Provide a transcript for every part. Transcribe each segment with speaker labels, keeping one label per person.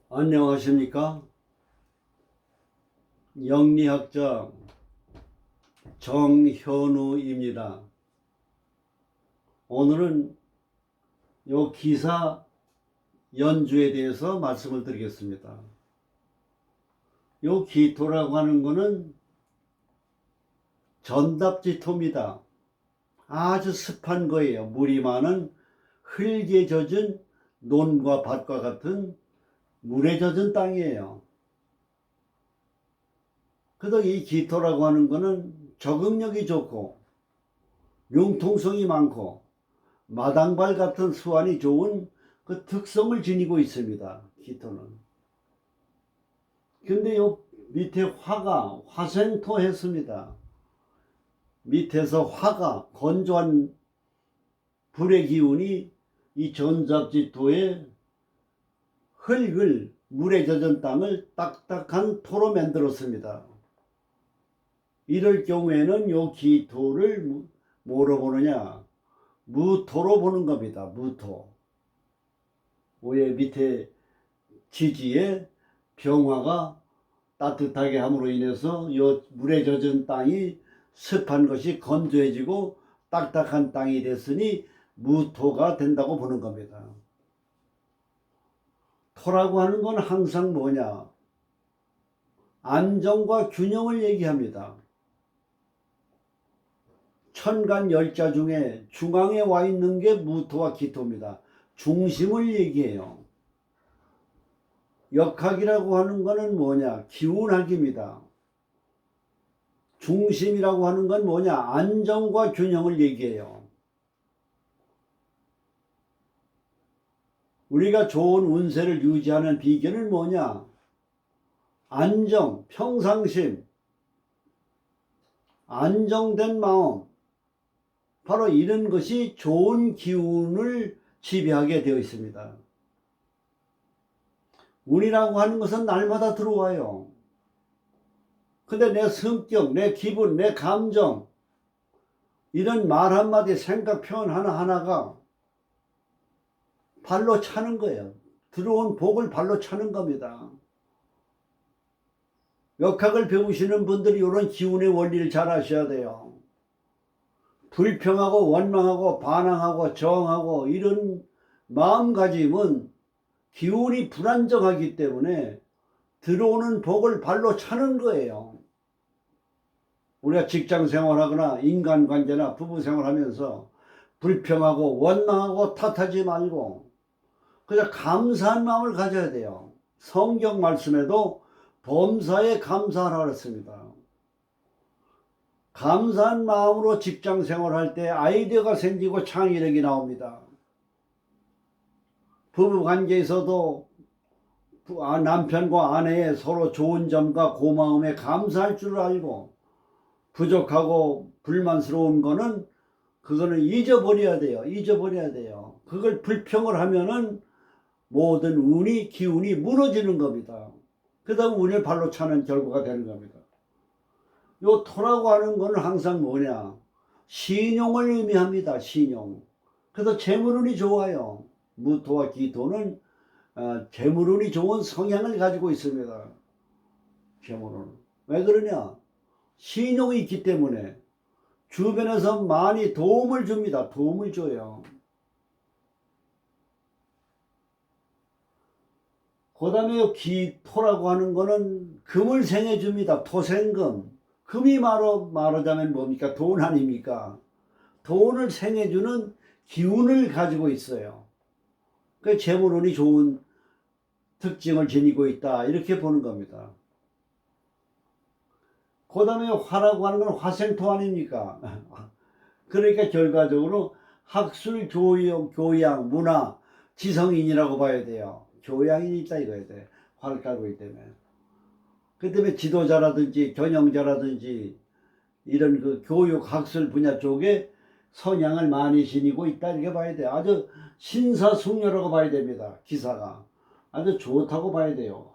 Speaker 1: 안녕하십니까? 영리학자 정현우입니다. 오늘은 요 기사 연주에 대해서 말씀을 드리겠습니다. 요 기토라고 하는 거는 전답지토입니다. 아주 습한 거예요. 물이 많은 흙에 젖은 논과 밭과 같은 물에 젖은 땅이에요. 그래서 이 기토라고 하는 거는 적응력이 좋고 융통성이 많고 마당발 같은 수완이 좋은 그 특성을 지니고 있습니다. 기토는. 근데 요 밑에 화가 화생토 했습니다. 밑에서 화가 건조한 불의 기운이 이 전잡지토의 흙을 물에 젖은 땅을 딱딱한 토로 만들었습니다. 이럴 경우에는 요 기토를 뭐로 보느냐? 무토로 보는 겁니다. 무토. 위에 밑에 지지에 병화가 따뜻하게 함으로 인해서 요 물에 젖은 땅이 습한 것이 건조해지고 딱딱한 땅이 됐으니 무토가 된다고 보는 겁니다. 토라고 하는 건 항상 뭐냐? 안정과 균형을 얘기합니다. 천간 열자 중에 중앙에 와 있는 게 무토와 기토입니다. 중심을 얘기해요. 역학이라고 하는 거는 뭐냐? 기운학입니다. 중심이라고 하는 건 뭐냐? 안정과 균형을 얘기해요. 우리가 좋은 운세를 유지하는 비결은 뭐냐? 안정, 평상심, 안정된 마음. 바로 이런 것이 좋은 기운을 지배하게 되어 있습니다. 운이라고 하는 것은 날마다 들어와요. 근데 내 성격, 내 기분, 내 감정, 이런 말 한마디, 생각, 표현 하나하나가 발로 차는 거예요. 들어온 복을 발로 차는 겁니다. 역학을 배우시는 분들이 이런 기운의 원리를 잘 아셔야 돼요. 불평하고 원망하고 반항하고 저항하고 이런 마음가짐은 기운이 불안정하기 때문에 들어오는 복을 발로 차는 거예요. 우리가 직장 생활하거나 인간관계나 부부 생활하면서 불평하고 원망하고 탓하지 말고 그냥 감사한 마음을 가져야 돼요. 성경 말씀에도 범사에 감사하라 그랬습니다. 감사한 마음으로 직장 생활할 때 아이디어가 생기고 창의력이 나옵니다. 부부 관계에서도 남편과 아내의 서로 좋은 점과 고마움에 감사할 줄 알고 부족하고 불만스러운 거는 그거는 잊어버려야 돼요. 잊어버려야 돼요. 그걸 불평을 하면은 모든 운이 기운이 무너지는 겁니다. 그러다 운을 발로 차는 결과가 되는 겁니다. 요 토라고 하는 거는 항상 뭐냐? 신용을 의미합니다. 신용. 그래서 재물운이 좋아요. 무토와 기토는 재물운이 좋은 성향을 가지고 있습니다. 재물운. 왜 그러냐? 신용이 있기 때문에 주변에서 많이 도움을 줍니다. 도움을 줘요. 그 다음에 기토라고 하는 거는 금을 생해줍니다. 토생금. 금이 말하자면 뭡니까? 돈 아닙니까? 돈을 생해주는 기운을 가지고 있어요. 그 재물운이 좋은 특징을 지니고 있다. 이렇게 보는 겁니다. 그 다음에 화라고 하는 건 화생토 아닙니까? 그러니까 결과적으로 학술, 교양, 문화, 지성인이라고 봐야 돼요. 교양이 있다 이거야 돼. 화를 깔고 있기 때문에. 그 때문에 지도자라든지 경영자라든지 이런 그 교육, 학술 분야 쪽에 성향을 많이 지니고 있다 이렇게 봐야 돼요. 아주 신사숙녀라고 봐야 됩니다. 기사가. 아주 좋다고 봐야 돼요.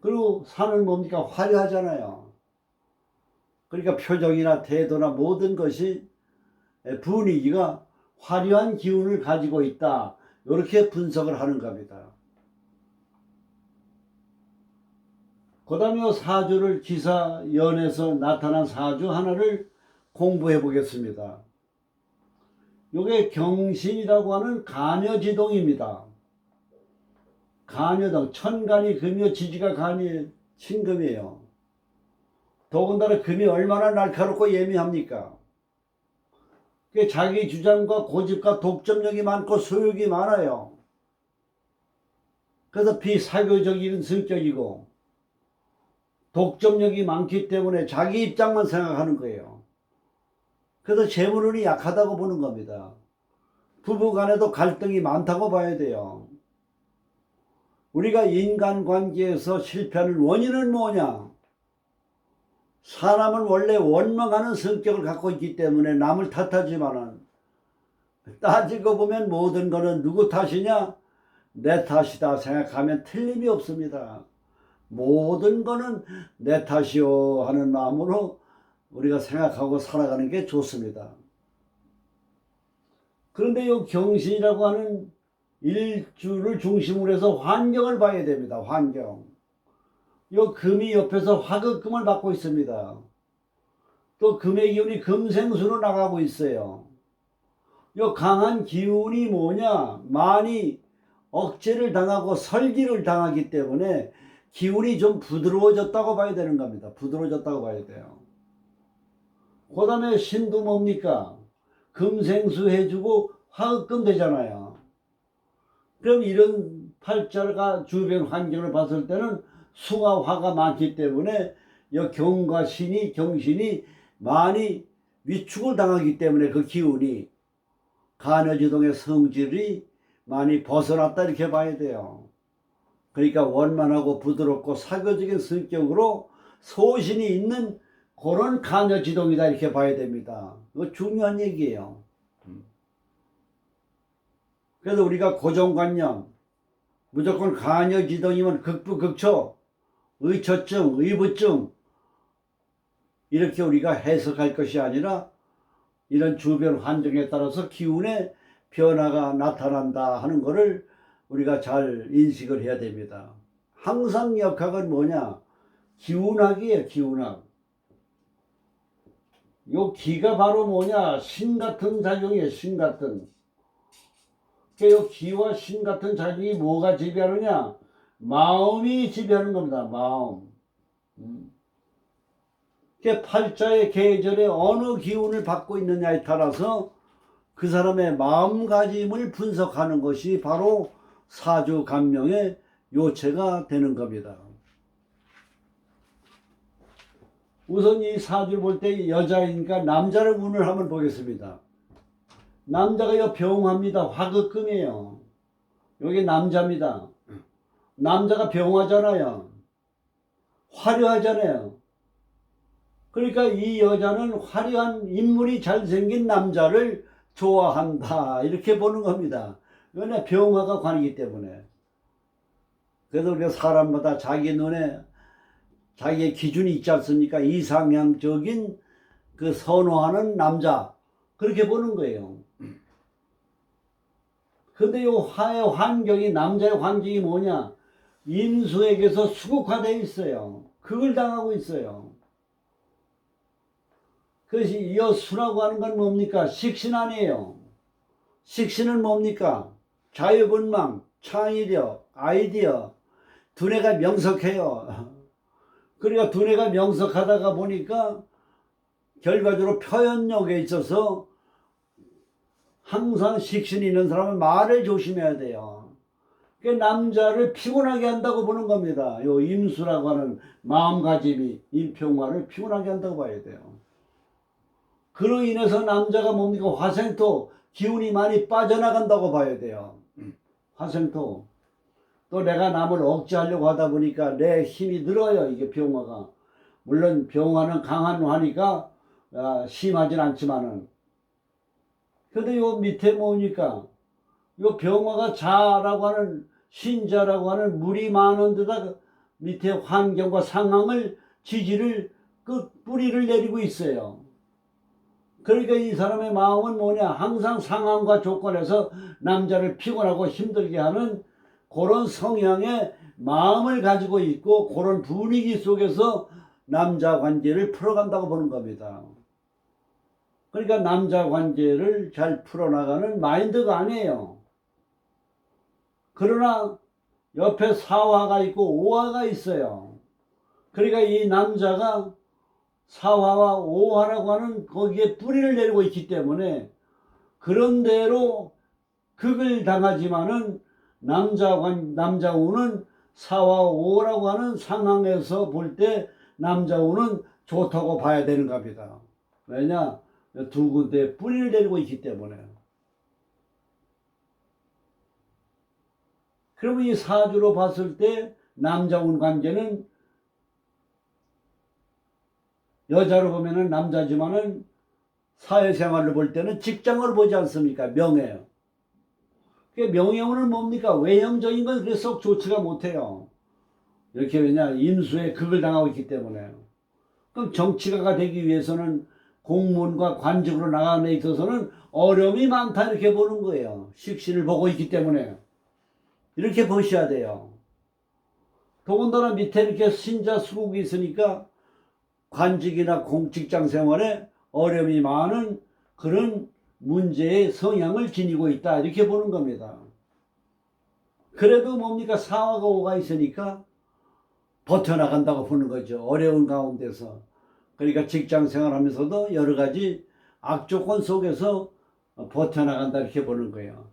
Speaker 1: 그리고 산은 뭡니까? 화려하잖아요. 그러니까 표정이나 태도나 모든 것이 분위기가 화려한 기운을 가지고 있다. 이렇게 분석을 하는 겁니다. 그 다음에 사주를 기사연에서 나타난 사주 하나를 공부해 보겠습니다. 요게 경신이라고 하는 간여지동입니다. 간여동, 천간이 금이요 지지가 간이 신금이에요. 더군다나 금이 얼마나 날카롭고 예민합니까? 자기 주장과 고집과 독점력이 많고 소욕이 많아요. 그래서 비사교적인 성격이고 독점력이 많기 때문에 자기 입장만 생각하는 거예요. 그래서 재물운이 약하다고 보는 겁니다. 부부 간에도 갈등이 많다고 봐야 돼요. 우리가 인간관계에서 실패하는 원인은 뭐냐? 사람은 원래 원망하는 성격을 갖고 있기 때문에 남을 탓하지만은 따지고 보면 모든 거는 누구 탓이냐? 내 탓이다 생각하면 틀림이 없습니다. 모든 거는 내 탓이요 하는 마음으로 우리가 생각하고 살아가는 게 좋습니다. 그런데 이 경신이라고 하는 일주를 중심으로 해서 환경을 봐야 됩니다. 환경. 이 금이 옆에서 화극금을 받고 있습니다. 또 금의 기운이 금생수로 나가고 있어요. 이 강한 기운이 뭐냐? 많이 억제를 당하고 설기를 당하기 때문에 기운이 좀 부드러워졌다고 봐야 되는 겁니다. 부드러워졌다고 봐야 돼요. 그 다음에 신도 뭡니까? 금생수 해주고 화극금 되잖아요. 그럼 이런 팔자가 주변 환경을 봤을 때는 수가 화가 많기 때문에 이 경과 신이 경신이 많이 위축을 당하기 때문에 그 기운이 간여지동의 성질이 많이 벗어났다 이렇게 봐야 돼요. 그러니까 원만하고 부드럽고 사교적인 성격으로 소신이 있는 그런 간여지동이다 이렇게 봐야 됩니다. 이거 중요한 얘기예요. 그래서 우리가 고정관념 무조건 간여지동이면 극부극초 의처증 의부증 이렇게 우리가 해석할 것이 아니라 이런 주변 환경에 따라서 기운의 변화가 나타난다 하는 것을 우리가 잘 인식을 해야 됩니다. 항상 역학은 뭐냐? 기운학이에요. 기운학. 요 기가 바로 뭐냐? 신 같은 작용이에요. 신 같은. 요 기와 신 같은 작용이 뭐가 지배하느냐? 마음이 지배하는 겁니다. 마음. 팔자의 계절에 어느 기운을 받고 있느냐에 따라서 그 사람의 마음가짐을 분석하는 것이 바로 사주감명의 요체가 되는 겁니다. 우선 이 사주를 볼 때 여자이니까 남자를 운을 한번 보겠습니다. 남자가 병화입니다. 화극금이에요. 여기 남자입니다. 남자가 병화잖아요. 화려하잖아요. 그러니까 이 여자는 화려한 인물이 잘생긴 남자를 좋아한다 이렇게 보는 겁니다. 왜냐? 병화가 관이기 때문에. 그래서 우리가 사람마다 자기 눈에 자기의 기준이 있지 않습니까? 이상향적인 그 선호하는 남자 그렇게 보는 거예요. 근데 이 화의 환경이 남자의 환경이 뭐냐? 임수에게서 수국화되어 있어요. 그걸 당하고 있어요. 그것이 여수라고 하는 건 뭡니까? 식신 아니에요. 식신은 뭡니까? 자유분방, 창의력, 아이디어, 두뇌가 명석해요. 그러니까 두뇌가 명석하다가 보니까 결과적으로 표현력에 있어서 항상 식신이 있는 사람은 말을 조심해야 돼요. 그러니까 남자를 피곤하게 한다고 보는 겁니다. 요 임수라고 하는 마음가짐이 임평화를 피곤하게 한다고 봐야 돼요. 그로 인해서 남자가 뭡니까? 화생토, 기운이 많이 빠져나간다고 봐야 돼요. 화생토. 또 내가 남을 억제하려고 하다 보니까 내 힘이 늘어요. 이게 병화가. 물론 병화는 강한 화니까 심하진 않지만은. 근데 요 밑에 뭡니까? 요 병화가 자라고 하는 신자라고 하는 물이 많은 데다 밑에 환경과 상황을 지지를 그 뿌리를 내리고 있어요. 그러니까 이 사람의 마음은 뭐냐? 항상 상황과 조건에서 남자를 피곤하고 힘들게 하는 그런 성향의 마음을 가지고 있고 그런 분위기 속에서 남자 관계를 풀어간다고 보는 겁니다. 그러니까 남자 관계를 잘 풀어나가는 마인드가 아니에요. 그러나 옆에 사화가 있고 오화가 있어요. 그러니까 이 남자가 사화와 오화라고 하는 거기에 뿌리를 내리고 있기 때문에 그런 대로 극을 당하지만은 남자운은 사화 오라고 하는 상황에서 볼 때 남자운은 좋다고 봐야 되는 겁니다. 왜냐? 두 군데 뿌리를 내리고 있기 때문에. 그러면 이 사주로 봤을 때 남자운 관계는 여자로 보면은 남자지만은 사회생활로 볼 때는 직장을 보지 않습니까? 명예요. 명예운은 뭡니까? 외형적인 건 그렇게 썩 좋지가 못해요. 이렇게 왜냐? 인수에 극을 당하고 있기 때문에. 그럼 정치가가 되기 위해서는 공무원과 관직으로 나가는 데 있어서는 어려움이 많다 이렇게 보는 거예요. 식신을 보고 있기 때문에. 이렇게 보셔야 돼요. 더군다나 밑에 이렇게 신자 수국이 있으니까 관직이나 공직장 생활에 어려움이 많은 그런 문제의 성향을 지니고 있다 이렇게 보는 겁니다. 그래도 뭡니까? 사화가 오가 있으니까 버텨나간다고 보는 거죠. 어려운 가운데서. 그러니까 직장 생활하면서도 여러 가지 악조건 속에서 버텨나간다 이렇게 보는 거예요.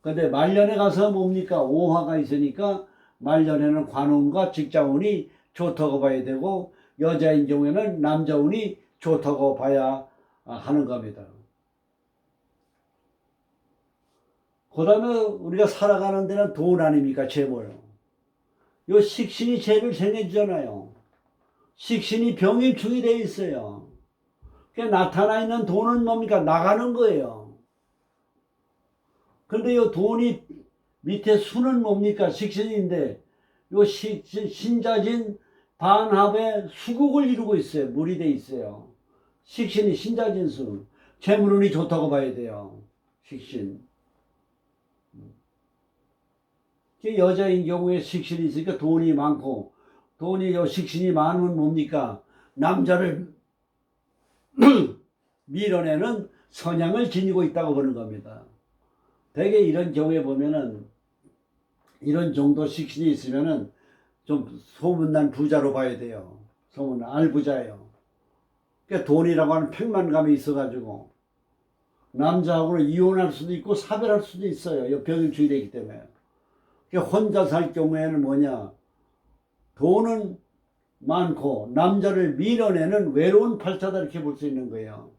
Speaker 1: 근데 말년에 가서 뭡니까? 오화가 있으니까 말년에는 관운과 직장운이 좋다고 봐야 되고 여자인 경우에는 남자운이 좋다고 봐야 하는 겁니다. 그 다음에 우리가 살아가는 데는 돈 아닙니까? 재물. 요 식신이 죄를 생겨주잖아요. 식신이 병일충이 되어 있어요. 그러니까 나타나 있는 돈은 뭡니까? 나가는 거예요. 그런데 요 돈이 밑에 수는 뭡니까? 식신인데 요 신자진 반합의 수국을 이루고 있어요. 물이 돼 있어요. 식신이 신자진 수. 재물운이 좋다고 봐야 돼요. 식신. 여자인 경우에 식신이 있으니까 돈이 많고 돈이 요 식신이 많으면 뭡니까? 남자를 밀어내는 성향을 지니고 있다고 보는 겁니다. 대개 이런 경우에 보면은 이런 정도 식신이 있으면은 좀 소문난 부자로 봐야 돼요. 소문난 알부자예요. 그러니까 돈이라고 하는 팽만감이 있어가지고 남자하고는 이혼할 수도 있고 사별할 수도 있어요. 병일충이 되기 때문에. 그러니까 혼자 살 경우에는 뭐냐? 돈은 많고 남자를 밀어내는 외로운 팔자다 이렇게 볼 수 있는 거예요.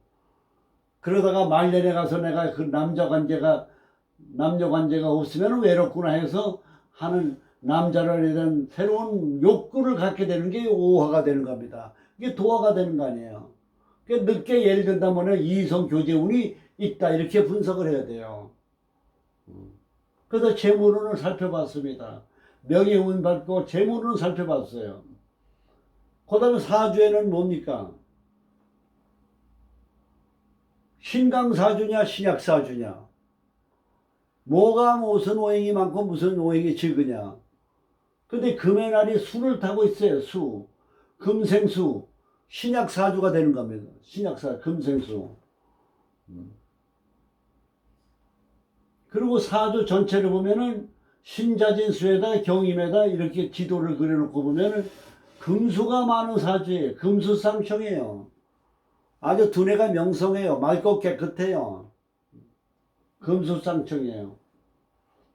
Speaker 1: 그러다가 말년에 가서 내가 그 남녀 관계가 없으면 외롭구나 해서 하는 남자를 대한 새로운 욕구를 갖게 되는 게 오화가 되는 겁니다. 이게 도화가 되는 거 아니에요. 그러니까 늦게 예를 든다면 이성 교제운이 있다 이렇게 분석을 해야 돼요. 그래서 재물운을 살펴봤습니다. 명예운 받고 재물운을 살펴봤어요. 그 다음에 사주에는 뭡니까? 신강사주냐 신약사주냐. 뭐가 무슨 오행이 많고 무슨 오행이 적으냐. 근데 금의 날이 수를 타고 있어요. 수. 금생수. 신약사주가 되는 겁니다. 신약사 금생수. 그리고 사주 전체를 보면은 신자진수에다 경임에다 이렇게 지도를 그려놓고 보면은 금수가 많은 사주예요. 금수상청이에요. 아주 두뇌가 명성해요. 맑고 깨끗해요. 금수상청이에요.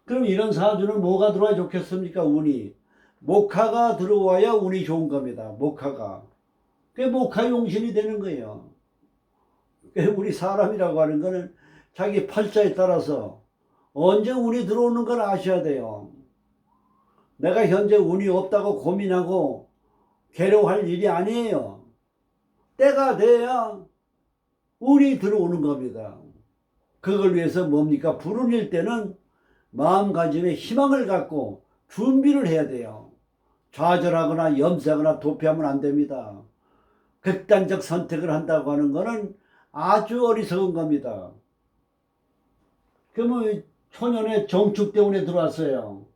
Speaker 1: 그럼 이런 사주는 뭐가 들어와야 좋겠습니까? 운이. 목화가 들어와야 운이 좋은 겁니다. 목화가. 그게 목화용신이 되는 거예요. 우리 사람이라고 하는 거는 자기 팔자에 따라서 언제 운이 들어오는 걸 아셔야 돼요. 내가 현재 운이 없다고 고민하고 괴로워할 일이 아니에요. 때가 돼야 운이 들어오는 겁니다. 그걸 위해서 뭡니까? 불운일 때는 마음가짐에 희망을 갖고 준비를 해야 돼요. 좌절하거나 염세하거나 도피하면 안 됩니다. 극단적 선택을 한다고 하는 것은 아주 어리석은 겁니다. 그러면 초년에 정축 때문에 들어왔어요.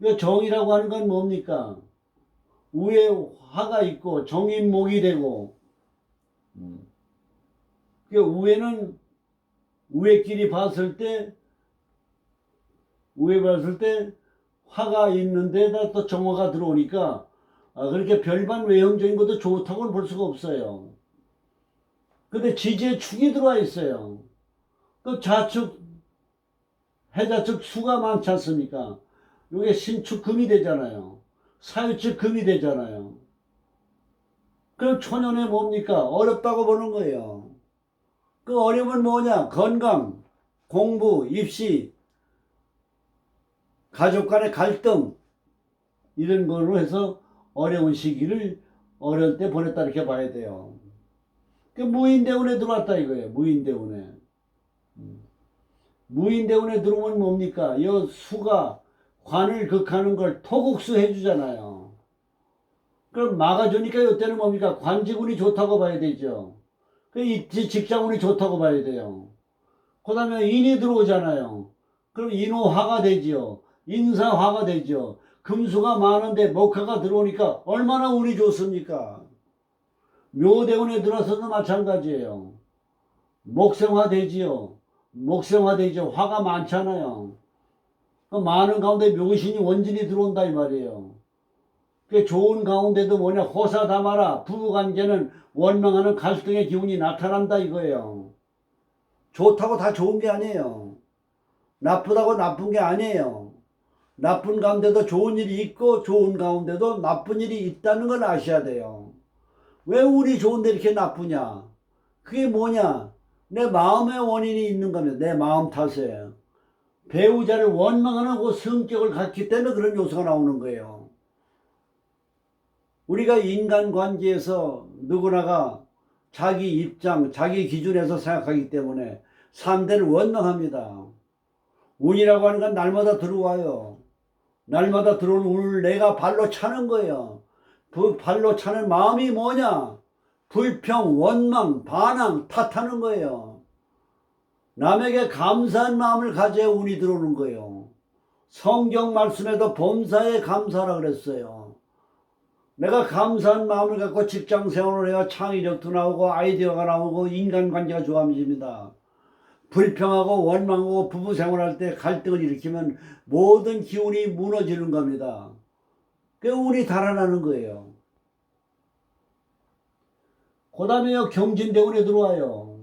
Speaker 1: 그 정이라고 하는 건 뭡니까? 우에 화가 있고 정인목이 되고, 그 우에는 우에끼리 봤을 때 화가 있는데다 또 정화가 들어오니까 그렇게 별반 외형적인 것도 좋다고는 볼 수가 없어요. 근데 지지에 축이 들어와 있어요. 그 좌측 해자측 수가 많지 않습니까? 이게 신축 금이 되잖아요. 사유축 금이 되잖아요. 그럼 초년에 뭡니까? 어렵다고 보는 거예요. 그 어려움은 뭐냐? 건강, 공부, 입시, 가족 간의 갈등, 이런 걸로 해서 어려운 시기를 어려울 때 보냈다 이렇게 봐야 돼요. 그 무인대운에 들어왔다 이거예요. 무인대운에. 무인대운에 들어오면 뭡니까? 이 수가 관을 극하는 걸 토국수 해주잖아요. 그럼 막아주니까 이때는 뭡니까? 관지군이 좋다고 봐야 되죠. 그 직장운이 좋다고 봐야 돼요. 그 다음에 인이 들어오잖아요. 그럼 인호화가 되지요. 인사화가 되죠. 금수가 많은데 목화가 들어오니까 얼마나 운이 좋습니까? 묘대운에 들어서도 마찬가지예요. 목생화 되지요. 목생화 되죠. 화가 많잖아요. 그 많은 가운데 묘신이 원진이 들어온다 이 말이에요. 그 좋은 가운데도 뭐냐? 호사다마라. 부부관계는 원망하는 갈등의 기운이 나타난다 이거예요. 좋다고 다 좋은 게 아니에요. 나쁘다고 나쁜 게 아니에요. 나쁜 가운데도 좋은 일이 있고 좋은 가운데도 나쁜 일이 있다는 걸 아셔야 돼요. 왜 운이 좋은데 이렇게 나쁘냐? 그게 뭐냐? 내 마음의 원인이 있는 겁니다. 내 마음 탓에. 배우자를 원망하는 그 성격을 갖기 때문에 그런 요소가 나오는 거예요. 우리가 인간관계에서 누구나가 자기 입장, 자기 기준에서 생각하기 때문에 상대를 원망합니다. 운이라고 하는 건 날마다 들어와요. 날마다 들어오는 운을 내가 발로 차는 거예요. 그 발로 차는 마음이 뭐냐? 불평, 원망, 반항, 탓하는 거예요. 남에게 감사한 마음을 가져야 운이 들어오는 거예요. 성경 말씀에도 범사에 감사라 그랬어요. 내가 감사한 마음을 갖고 직장 생활을 해야 창의력도 나오고 아이디어가 나오고 인간관계가 좋아집니다. 불평하고 원망하고 부부 생활할 때 갈등을 일으키면 모든 기운이 무너지는 겁니다. 그 운이 달아나는 거예요. 그 다음에 경진대운에 들어와요.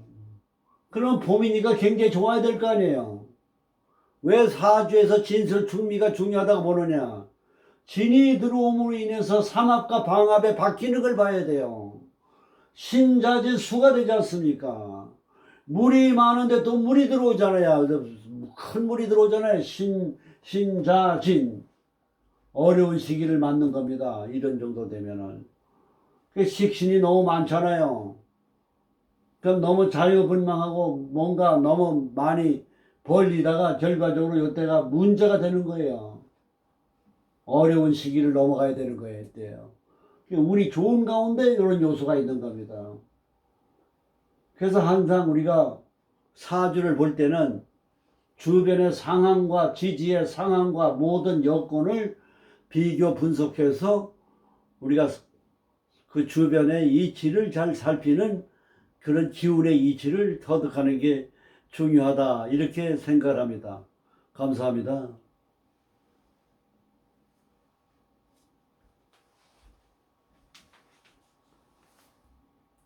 Speaker 1: 그러면 봄이니까 굉장히 좋아야 될 거 아니에요. 왜 사주에서 진설충미가 중요하다고 보느냐? 진이 들어옴으로 인해서 삼합과 방합에 바뀌는 걸 봐야 돼요. 신자진 수가 되지 않습니까? 물이 많은데 또 물이 들어오잖아요. 큰 물이 들어오잖아요. 신자진. 어려운 시기를 맞는 겁니다. 이런 정도 되면은. 식신이 너무 많잖아요. 그럼 너무 자유분방하고 뭔가 너무 많이 벌리다가 결과적으로 이때가 문제가 되는 거예요. 어려운 시기를 넘어가야 되는 거예요. 이때요. 운이 좋은 가운데 이런 요소가 있는 겁니다. 그래서 항상 우리가 사주를 볼 때는 주변의 상황과 지지의 상황과 모든 여건을 비교 분석해서 우리가 그 주변의 이치를 잘 살피는 그런 기운의 이치를 터득하는 게 중요하다 이렇게 생각합니다. 감사합니다.